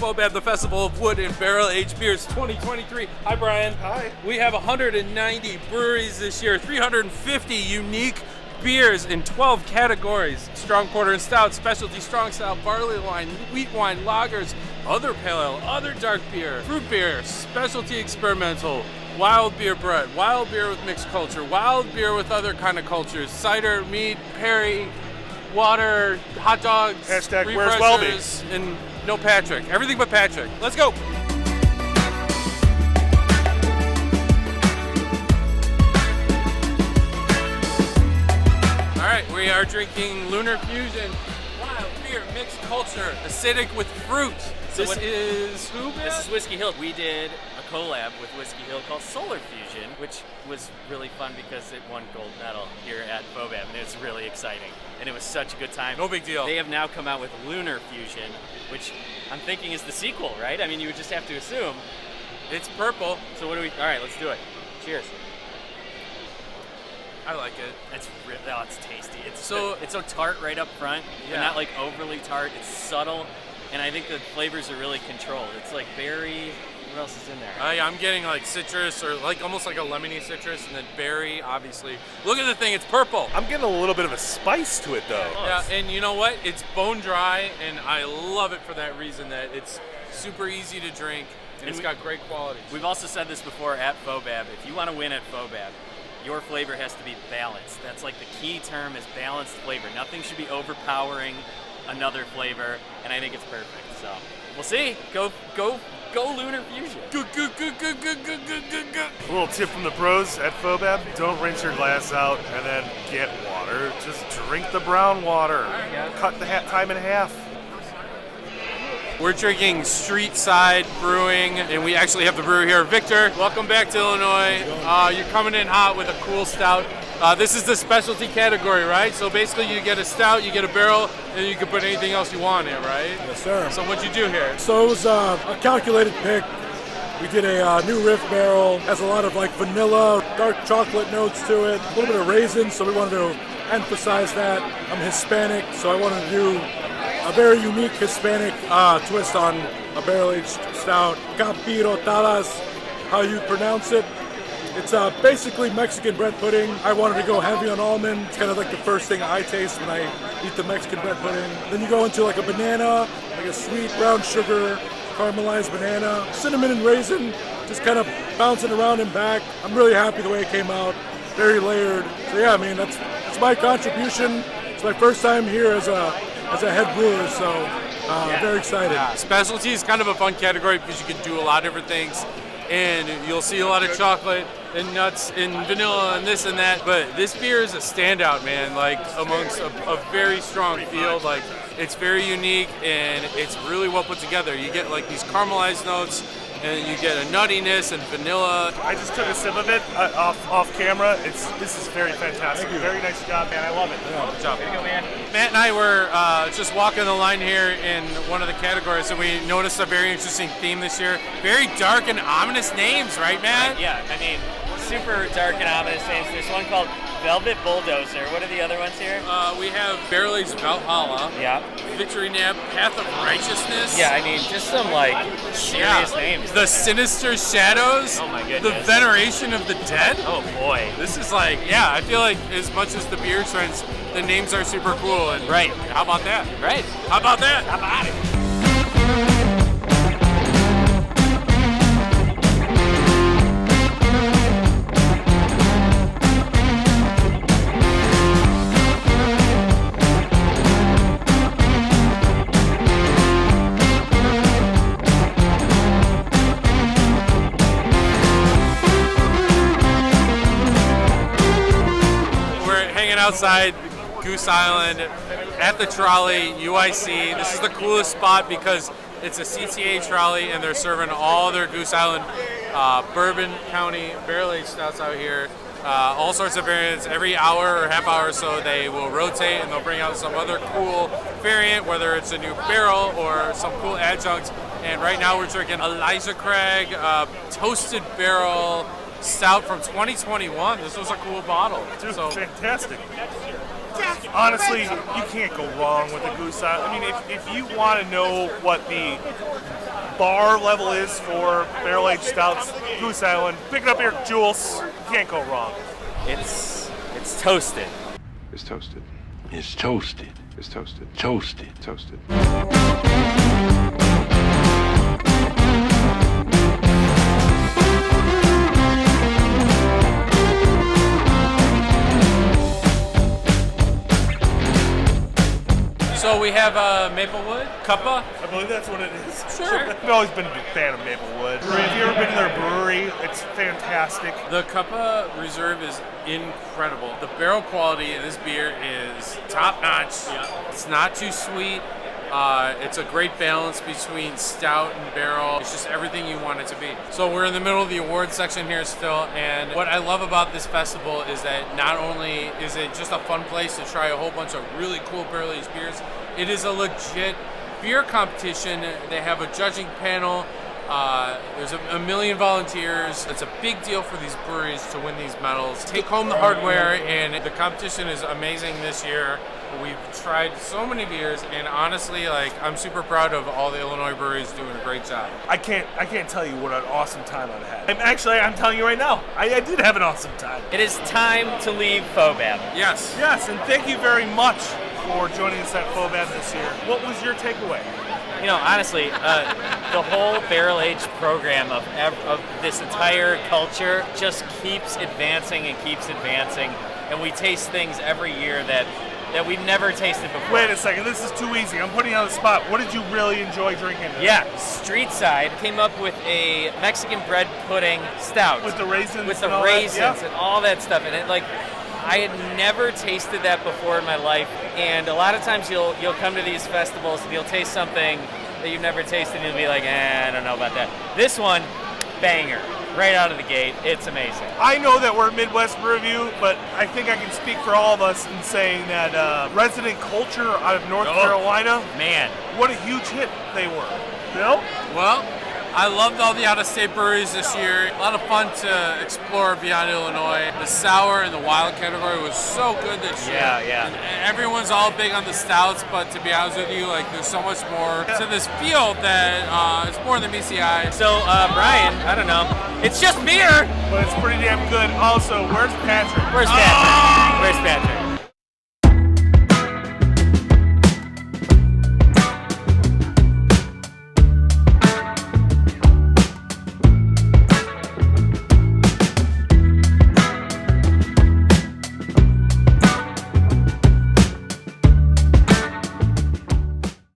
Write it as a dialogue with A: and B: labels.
A: FoBAB, the Festival of Wood and Barrel Aged Beers 2023. Hi, Brian.
B: Hi.
A: We have 190 breweries this year, 350 unique beers in 12 categories. Strong porter and stout, specialty strong stout, barley wine, wheat wine, lagers, other pale ale, other dark beer, fruit beer, specialty experimental, wild beer bread, wild beer with mixed culture, wild beer with other kind of cultures, cider, mead, perry, water, hot dogs,
B: Hashtag where's Welby?
A: And no Patrick. Everything but Patrick. Let's go. All right, we are drinking Lunar Fusion Wild Beer Mixed Culture, acidic with fruit. This is who?
C: This is Whiskey Hill. We did a collab with Whiskey Hill called Solar Fusion, which was really fun because it won gold medal here at FoBAB, and it was really exciting. And it was such a good time.
A: No big deal.
C: They have now come out with Lunar Fusion, which I'm thinking is the sequel, right? I mean, you would just have to assume.
A: It's purple.
C: So what do we? All right, let's do it. Cheers.
A: I like it.
C: It's tasty. It's so tart right up front, but not like overly tart. It's subtle. And I think the flavors are really controlled. It's like berry. What else is in there?
A: I'm getting like citrus or like almost like a lemony citrus, and then berry, obviously. Look at the thing, it's purple.
B: I'm getting a little bit of a spice to it though.
A: Yeah, and you know what? It's bone dry, and I love it for that reason, that it's super easy to drink, and it's got great qualities.
C: We've also said this before at FoBAB. If you want to win at FoBAB, your flavor has to be balanced. That's like the key term is balanced flavor. Nothing should be overpowering another flavor, and I think it's perfect. So we'll see. Go Lunar Fusion.
A: Go.
B: A little tip from the pros at FoBAB: don't rinse your glass out and then get water. Just drink the brown water. Cut the time in half.
A: We're drinking Street Side Brewing, and we actually have the brewer here. Victor, welcome back to Illinois. You're coming in hot with a cool stout. This is the specialty category, right? So basically you get a stout, you get a barrel, and you can put anything else you want in it, right?
D: Yes, sir.
A: So what'd you do here?
D: So it was a calculated pick. We did a new riff barrel. Has a lot of like vanilla, dark chocolate notes to it, a little bit of raisins, so we wanted to emphasize that. I'm Hispanic, so I wanted to do a very unique Hispanic twist on a barrel-aged stout. Capirotadas, how you pronounce it. It's basically Mexican bread pudding. I wanted to go heavy on almond. It's kind of like the first thing I taste when I eat the Mexican bread pudding. Then you go into like a banana, like a sweet brown sugar, caramelized banana, cinnamon and raisin, just kind of bouncing around and back. I'm really happy the way it came out. Very layered. So yeah, I mean, that's my contribution. It's my first time here as a head brewer, so very excited.
A: Yeah. Specialty is kind of a fun category because you can do a lot of different things, and you'll see a lot of chocolate and nuts and vanilla and this and that, but this beer is a standout, man, like amongst a very strong field. Like, it's very unique, and it's really well put together. You get like these caramelized notes, and you get a nuttiness and vanilla.
B: I just took a sip of it off camera. This is very fantastic. Very nice job, man. I love it.
A: Yeah, good job.
C: There you go, man.
A: Matt and I were just walking the line here in one of the categories, and we noticed a very interesting theme this year. Very dark and ominous names, right, Matt?
C: Yeah, I mean, super dark and ominous names. There's one called Velvet Bulldozer. What are the other ones here?
A: We have Barrel Aged Valhalla.
C: Yeah.
A: Victory Nap, Path of Righteousness.
C: Yeah, I mean, just some like serious names.
A: The Sinister Shadows.
C: Oh my goodness.
A: The Veneration of the Dead.
C: Oh boy.
A: This is like, yeah, I feel like as much as the beer trends, the names are super cool. And
C: right.
A: How about that?
C: Right.
A: How about that?
C: How about it?
A: Outside Goose Island at the trolley, UIC. This is the coolest spot because it's a CTA trolley, and they're serving all their Goose Island Bourbon County barrel-aged stouts out here. All sorts of variants. Every hour or half hour or so, they will rotate, and they'll bring out some other cool variant, whether it's a new barrel or some cool adjunct. And right now we're drinking Elijah Craig Toasted Barrel Stout from 2021. This was a cool bottle.
B: Dude,
A: so
B: fantastic. Honestly, you can't go wrong with the Goose Island. I mean, if you want to know what the bar level is for barrel-aged stouts, Goose Island. Pick it up here, Jules. You can't go wrong.
C: It's toasted.
E: It's toasted. It's toasted. It's toasted. Toasted. Toasted.
A: So we have Maplewood, Cuppa.
B: I believe that's what it is.
A: Sure.
B: I've always been a big fan of Maplewood. If you've ever been to their brewery, it's fantastic.
A: The Cuppa Reserve is incredible. The barrel quality in this beer is top notch. Yeah. It's not too sweet. It's a great balance between stout and barrel. It's just everything you want it to be. So we're in the middle of the awards section here still, and what I love about this festival is that not only is it just a fun place to try a whole bunch of really cool barrel-aged beers, it is a legit beer competition. They have a judging panel. There's a million volunteers. It's a big deal for these breweries to win these medals. Take home the hardware, and the competition is amazing this year. We've tried so many beers, and honestly, I'm super proud of all the Illinois breweries doing a great job.
B: I can't tell you what an awesome time I've had. I'm telling you right now, I did have an awesome time.
C: It is time to leave FoBAB.
A: Yes.
B: Yes, and thank you very much for joining us at FoBAB this year. What was your takeaway?
C: You know, honestly, the whole barrel-aged program of this entire culture just keeps advancing and keeps advancing, and we taste things every year that we've never tasted before.
B: Wait a second, this is too easy. I'm putting you on the spot. What did you really enjoy drinking?
C: Yeah, Street Side came up with a Mexican bread pudding stout.
B: With the raisins
C: With the
B: and all
C: raisins
B: that? Yeah.
C: and all that stuff. And it, I had never tasted that before in my life. And a lot of times you'll come to these festivals and you'll taste something that you've never tasted and you'll be like, I don't know about that. This one, banger. Right out of the gate, it's amazing.
B: I know that we're Midwest Brew Review, but I think I can speak for all of us in saying that Resident Culture out of North Carolina,
C: Man.
B: what a huge hit they were. Bill?
A: Well, I loved all the out-of-state breweries this year. A lot of fun to explore beyond Illinois. The sour and the wild category was so good this year.
C: Yeah.
A: And everyone's all big on the stouts, but to be honest with you, there's so much more to this field that it's more than meets the eye.
C: So, Brian, I don't know. It's just beer.
B: But it's pretty damn good. Also, where's Patrick?
C: Where's Patrick? Where's Patrick?